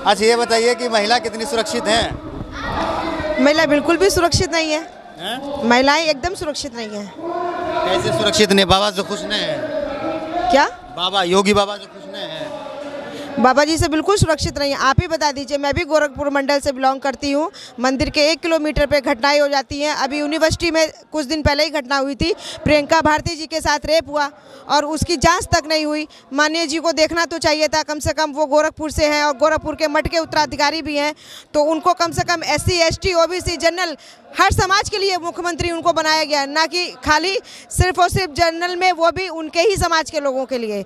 अच्छा ये बताइए कि महिला कितनी सुरक्षित है? महिला बिल्कुल भी सुरक्षित नहीं है। हैं? महिलाएं एकदम सुरक्षित नहीं है। कैसे सुरक्षित नहीं? बाबा से खुश नहीं है? क्या? बाबा योगी बाबा से खुश नहीं है? बाबा जी से बिल्कुल सुरक्षित नहीं है। आप ही बता दीजिए, मैं भी गोरखपुर मंडल से बिलोंग करती हूँ। मंदिर के 1 किलोमीटर पे घटनाएं हो जाती हैं। अभी यूनिवर्सिटी में कुछ दिन पहले ही घटना हुई थी, प्रियंका भारती जी के साथ रेप हुआ और उसकी जांच तक नहीं हुई। माननीय जी को देखना तो चाहिए था, कम से कम वो गोरखपुर से हैं और गोरखपुर के मठ के उत्तराधिकारी भी हैं, तो उनको कम से कम SC ST OBC जनरल हर समाज के लिए मुख्यमंत्री उनको बनाया गया, ना कि खाली सिर्फ और सिर्फ जनरल में, वो भी उनके ही समाज के लोगों के लिए।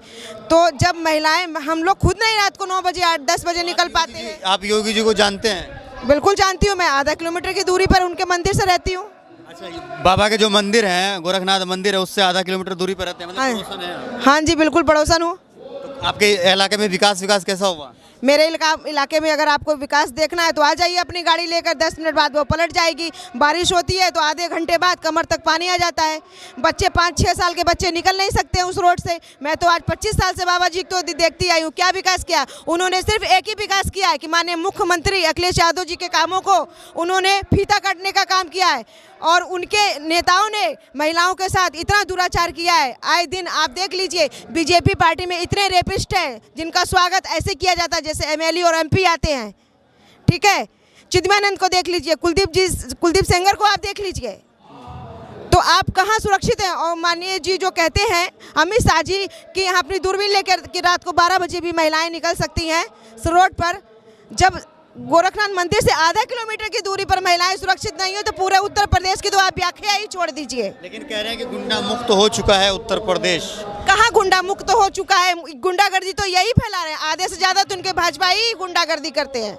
तो जब महिलाएं, हम लोग खुद नहीं रात को 9 बजे 8-10 बजे निकल पाते हैं। आप योगी जी को जानते हैं? बिल्कुल जानती हूँ, मैं आधा किलोमीटर की दूरी पर उनके मंदिर से रहती हूँ। अच्छा, ये बाबा के जो मंदिर है, गोरखनाथ मंदिर है, उससे आधा किलोमीटर दूरी पर रहते हैं, मतलब पड़ोसन है। हाँ जी, बिल्कुल पड़ोसन हूँ। तो आपके इलाके में विकास कैसा हुआ? मेरे इलाके में अगर आपको विकास देखना है तो आ जाइए अपनी गाड़ी लेकर, 10 मिनट बाद वो पलट जाएगी। बारिश होती है तो आधे घंटे बाद कमर तक पानी आ जाता है। बच्चे 5-6 साल के बच्चे निकल नहीं सकते उस रोड से। मैं तो आज 25 साल से बाबा जी को देखती आई हूँ। क्या विकास किया उन्होंने? सिर्फ एक ही विकास किया है कि माननीय मुख्यमंत्री अखिलेश यादव जी के कामों को उन्होंने फीता काटने का काम किया है और उनके नेताओं ने महिलाओं के साथ इतना दुराचार किया है। आए दिन आप देख लीजिए, बीजेपी पार्टी में इतने रेपिस्ट हैं जिनका स्वागत ऐसे किया जाता है जैसे MLA और MP आते हैं। ठीक है, चिदमानंद को देख लीजिए, कुलदीप सेंगर को आप देख लीजिए, तो आप कहाँ सुरक्षित हैं? और माननीय जी जो कहते हैं अमित शाह जी कि यहाँ अपनी दूरबीन लेकर कि रात को 12 बजे भी महिलाएं निकल सकती हैं रोड पर, जब गोरखनाथ मंदिर से आधा किलोमीटर की दूरी पर महिलाएं सुरक्षित नहीं हो तो पूरे उत्तर प्रदेश की तो आप व्याख्या ही छोड़ दीजिए। लेकिन कह रहे हैं कि गुंडा मुक्त हो चुका है उत्तर प्रदेश। कहाँ गुंडा मुक्त हो चुका है? गुंडागर्दी तो यही फैला रहे हैं, आधे से ज्यादा तो उनके भाजपा ही गुंडागर्दी करते हैं।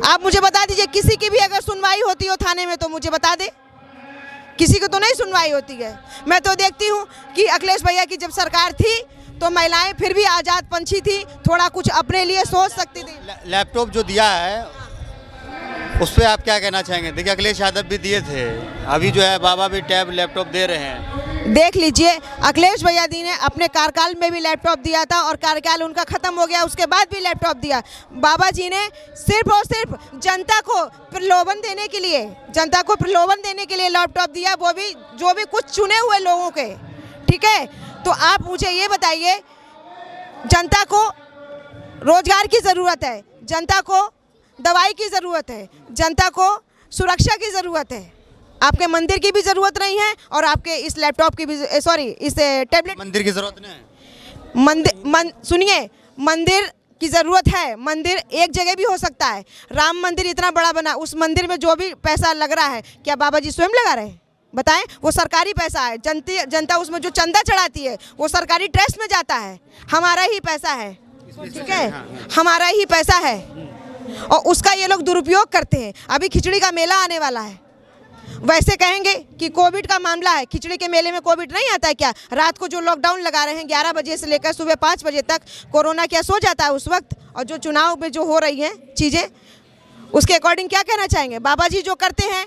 आप मुझे बता दीजिए, किसी की भी अगर सुनवाई होती हो थाने में तो मुझे बता दे, किसी को तो नहीं सुनवाई होती है। मैं तो देखती हूँ कि अखिलेश भैया की जब सरकार थी तो महिलाएं फिर भी आज़ाद पंछी थी, थोड़ा कुछ अपने लिए सोच सकती थी। लैपटॉप जो दिया है उस पर आप क्या कहना चाहेंगे? देखिए अखिलेश यादव भी दिए थे, अभी जो है बाबा भी टैब लैपटॉप दे रहे हैं। देख लीजिए, अखिलेश भैया जी ने अपने कार्यकाल में भी लैपटॉप दिया था और कार्यकाल उनका खत्म हो गया, उसके बाद भी लैपटॉप दिया। बाबा जी ने सिर्फ और सिर्फ जनता को प्रलोभन देने के लिए लैपटॉप दिया, वो भी जो भी कुछ चुने हुए लोगों के। ठीक है, तो आप मुझे ये बताइए, जनता को रोजगार की ज़रूरत है, जनता को दवाई की ज़रूरत है, जनता को सुरक्षा की ज़रूरत है। आपके मंदिर की भी ज़रूरत नहीं है और आपके इस लैपटॉप की भी, इस टैबलेट मंदिर की ज़रूरत नहीं है। सुनिए, मंदिर की ज़रूरत है। मंदिर एक जगह भी हो सकता है। राम मंदिर इतना बड़ा बना, उस मंदिर में जो भी पैसा लग रहा है क्या बाबा जी स्वयं लगा रहे हैं? बताएं, वो सरकारी पैसा है। जनता उसमें जो चंदा चढ़ाती है वो सरकारी ट्रस्ट में जाता है, हमारा ही पैसा है। ठीक है, हमारा ही पैसा है और उसका ये लोग दुरुपयोग करते हैं। अभी खिचड़ी का मेला आने वाला है, वैसे कहेंगे कि कोविड का मामला है, खिचड़ी के मेले में कोविड नहीं आता है क्या? रात को जो लॉकडाउन लगा रहे हैं 11 बजे से लेकर सुबह 5 बजे तक, कोरोना क्या सो जाता है उस वक्त? और जो चुनाव में जो हो रही हैं चीज़ें, उसके अकॉर्डिंग क्या कहना चाहेंगे? बाबा जी जो करते हैं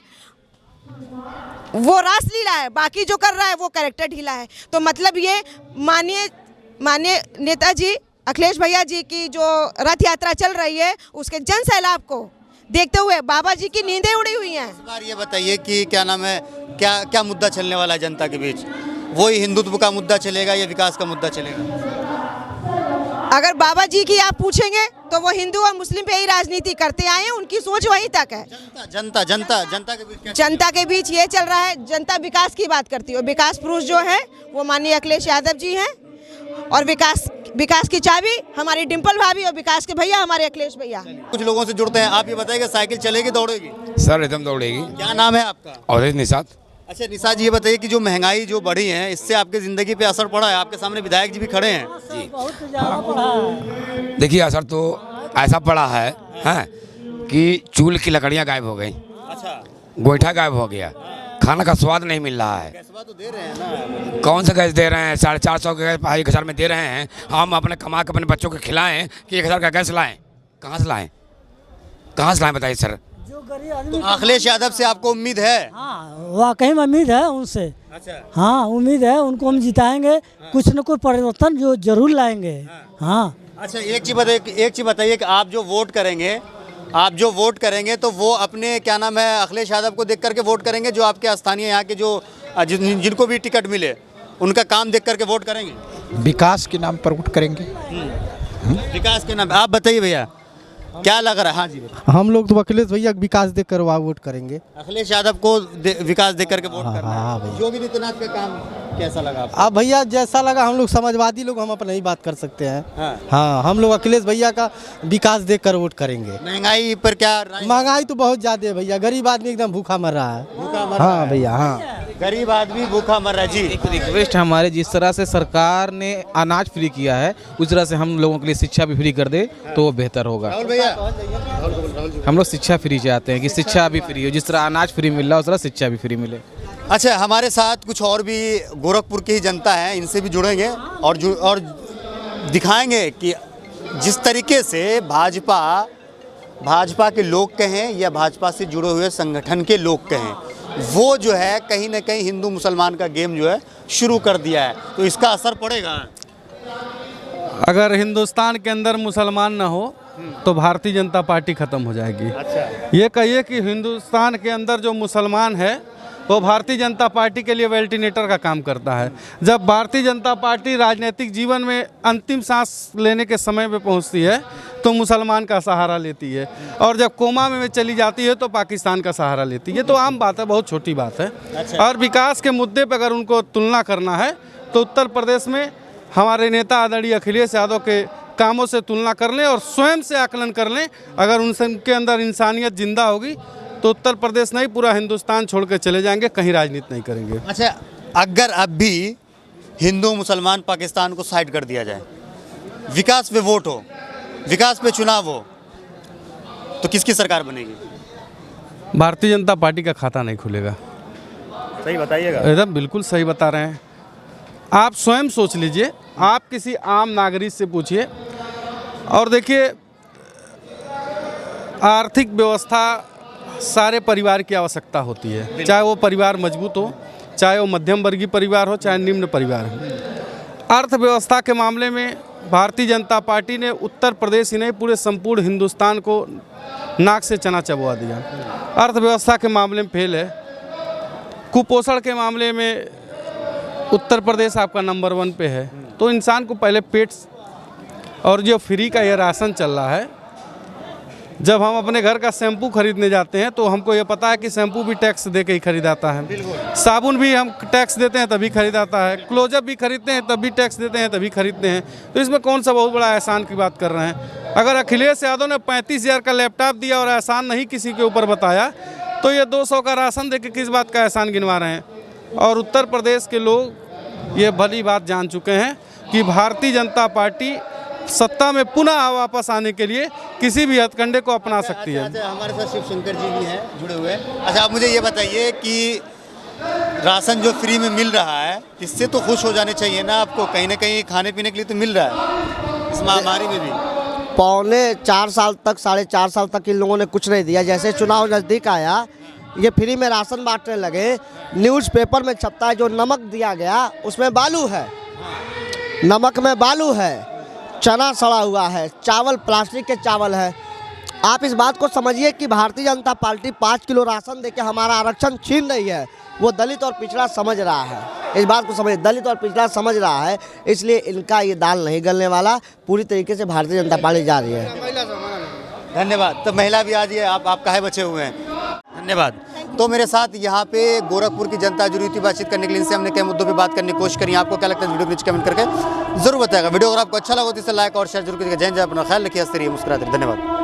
वो रासलीला है, बाकी जो कर रहा है वो कैरेक्टर ढीला है। तो मतलब ये माननीय नेताजी अखिलेश भैया जी की जो रथ यात्रा चल रही है उसके जन सैलाब को देखते हुए बाबा जी की नींदें उड़ी हुई हैं। इस बार ये बताइए कि क्या नाम है, क्या मुद्दा चलने वाला है जनता के बीच? वही हिंदुत्व का मुद्दा चलेगा या विकास का मुद्दा चलेगा? अगर बाबा जी की आप पूछेंगे तो वो हिंदू और मुस्लिम पे ही राजनीति करते आए हैं, उनकी सोच वहीं तक है। जनता के बीच ये चल रहा है, जनता विकास की बात करती है। विकास पुरुष जो है वो माननीय अखिलेश यादव जी हैं और विकास की चाबी हमारी डिम्पल भाभी और विकास के भैया हमारे अखिलेश भैया। कुछ लोगों से जुड़ते हैं, आप ये बताइए साइकिल चलेगी दौड़ेगी? सर एकदम दौड़ेगी। क्या नाम है आपका? और निशात। अच्छा निशात जी, ये बताइए कि जो महंगाई जो बढ़ी है इससे आपकी ज़िंदगी पे असर पड़ा है? आपके सामने विधायक जी भी खड़े हैं। जी देखिए, असर तो ऐसा पड़ा है कि चूल्हे की लकड़ियाँ गायब हो गई। अच्छा, गोईठा गायब हो गया, खाना का स्वाद नहीं मिल रहा है। गैस तो दे रहे हैं ना? कौन सा गैस दे रहे हैं? 450 का गैस 1000 में दे रहे हैं। हम अपने कमा के अपने बच्चों को खिलाएं कि 1000 का गैस लाएं? कहाँ से लाएं बताइए सर। तो अखिलेश यादव से आपको उम्मीद है? हाँ, वाकई में उम्मीद है उनसे। अच्छा, हाँ, उम्मीद है, उनको हम जिताएंगे। कुछ न कुछ परिवर्तन जो जरूर लाएंगे। हाँ, अच्छा एक चीज़ बताइए कि आप जो वोट करेंगे तो वो अपने क्या नाम है अखिलेश यादव को देख करके वोट करेंगे, जो आपके स्थानीय यहाँ के जो जिनको भी टिकट मिले उनका काम देख करके वोट करेंगे? विकास के नाम पर वोट करेंगे। विकास के नाम, आप बताइए भैया क्या लग रहा है? हाँ जी हम लोग तो अखिलेश भैया विकास देख कर वोट करेंगे। अखिलेश यादव को विकास देख करके वोट करना हाँ है। योगी आदित्यनाथ का काम कैसा लगा आपको? अब भैया जैसा लगा, हम लोग समाजवादी लोग, हम अपना ही बात कर सकते हैं। हाँ। हाँ हम लोग अखिलेश भैया का विकास देख कर वोट करेंगे। महंगाई पर क्या महंगाई तो बहुत ज्यादा है भैया, गरीब आदमी एकदम भूखा मर रहा है। हाँ भैया हाँ, गरीब आदमी भूखा मर रहा है। जी एक रिक्वेस्ट हमारे, जिस तरह से सरकार ने अनाज फ्री किया है उस तरह से हम लोगों के लिए शिक्षा भी फ्री कर दे तो वो बेहतर होगा। राहुल भैया, हम लोग शिक्षा फ्री चाहते हैं कि शिक्षा भी फ्री हो, जिस तरह अनाज फ्री मिल रहा है उस तरह शिक्षा भी फ्री मिले। अच्छा हमारे साथ कुछ और भी गोरखपुर की ही जनता है, इनसे भी जुड़ेंगे और दिखाएंगे कि जिस तरीके से भाजपा के लोग कहें या भाजपा से जुड़े हुए संगठन के लोग कहें, वो जो है कहीं ना कहीं हिंदू मुसलमान का गेम जो है शुरू कर दिया है, तो इसका असर पड़ेगा। अगर हिंदुस्तान के अंदर मुसलमान ना हो तो भारतीय जनता पार्टी ख़त्म हो जाएगी। अच्छा ये कहिए कि हिंदुस्तान के अंदर जो मुसलमान है वो भारतीय जनता पार्टी के लिए वेल्टिनेटर का काम करता है। जब भारतीय जनता पार्टी राजनीतिक जीवन में अंतिम सांस लेने के समय पे पहुंचती है तो मुसलमान का सहारा लेती है, और जब कोमा में चली जाती है तो पाकिस्तान का सहारा लेती है। ये तो आम बात है, बहुत छोटी बात है। अच्छा। और विकास के मुद्दे पर अगर उनको तुलना करना है तो उत्तर प्रदेश में हमारे नेता आदरणीय अखिलेश यादव के कामों से तुलना कर लें और स्वयं से आकलन कर लें। अगर उनके अंदर इंसानियत जिंदा होगी तो उत्तर प्रदेश नहीं पूरा हिंदुस्तान छोड़ के चले जाएंगे, कहीं राजनीति नहीं करेंगे। अच्छा अगर अब भी हिंदू मुसलमान पाकिस्तान को साइड कर दिया जाए, विकास पे वोट हो, विकास पे चुनाव हो, तो किसकी सरकार बनेगी? भारतीय जनता पार्टी का खाता नहीं खुलेगा। सही बताइएगा। एकदम बिल्कुल सही बता रहे हैं। आप स्वयं सोच लीजिए, आप किसी आम नागरिक से पूछिए और देखिए, आर्थिक व्यवस्था सारे परिवार की आवश्यकता होती है, चाहे वो परिवार मजबूत हो, चाहे वो मध्यम वर्गीय परिवार हो, चाहे निम्न परिवार हो। अर्थव्यवस्था के मामले में भारतीय जनता पार्टी ने उत्तर प्रदेश ही नहीं पूरे संपूर्ण हिंदुस्तान को नाक से चना चबवा दिया। अर्थव्यवस्था के मामले में फेल है। कुपोषण के मामले में उत्तर प्रदेश आपका नंबर 1 पे है। तो इंसान को पहले पेट, और जो फ्री का ये राशन चल रहा है, जब हम अपने घर का शैम्पू खरीदने जाते हैं तो हमको ये पता है कि शैम्पू भी टैक्स दे के ही खरीदाता है, साबुन भी हम टैक्स देते हैं तभी खरीदाता है, क्लोजअप भी खरीदते हैं तभी टैक्स देते हैं तभी खरीदते हैं। तो इसमें कौन सा बहुत बड़ा एहसान की बात कर रहे हैं? अगर अखिलेश यादव ने 35,000 का लैपटॉप दिया और एहसान नहीं किसी के ऊपर बताया, तो ये 200 का राशन दे के किस बात का एहसान गिनवा रहे हैं? और उत्तर प्रदेश के लोग ये भली बात जान चुके हैं कि भारतीय जनता पार्टी सत्ता में पुनः वापस आने के लिए किसी भी हथकंडे को अपना सकती है। अच्छा हमारे साथ शिव शंकर जी भी हैं जुड़े हुए। अच्छा आप मुझे ये बताइए कि राशन जो फ्री में मिल रहा है, इससे तो खुश हो जाने चाहिए ना आपको, कहीं ना कहीं खाने पीने के लिए तो मिल रहा है इस महामारी में भी। 4 साल तक 4.5 साल तक इन लोगों ने कुछ नहीं दिया। जैसे चुनाव नज़दीक आया, ये फ्री में राशन बांटने लगे। न्यूज़पेपर में छपता है जो नमक दिया गया उसमें बालू है, नमक में बालू है, चना सड़ा हुआ है, चावल प्लास्टिक के चावल है। आप इस बात को समझिए कि Bharatiya Janata party 5 kilo ration देके हमारा आरक्षण छीन रही है। वो दलित और पिछड़ा समझ रहा है, इस बात को समझिए, दलित और पिछड़ा समझ रहा है, इसलिए इनका ये दाल नहीं गलने वाला। पूरी तरीके से भारतीय जनता पार्टी जा रही है। धन्यवाद। तो महिला भी आज ये आप काहे बचे हुए हैं? धन्यवाद। तो मेरे साथ यहाँ पे गोरखपुर की जनता जुड़ी थी बातचीत करने के लिए। इनसे हमने कई मुद्दों पे बात करने की कोशिश करी। आपको क्या लगता है वीडियो नीचे कमेंट करके जरूर बताएगा। वीडियो अगर आपको अच्छा लगा तो इसे लाइक और शेयर जरूर कीजिएगा। जय जय, अपना ख्याल रखिए, हंसते रहिए, मुस्कुराते रहिए। धन्यवाद।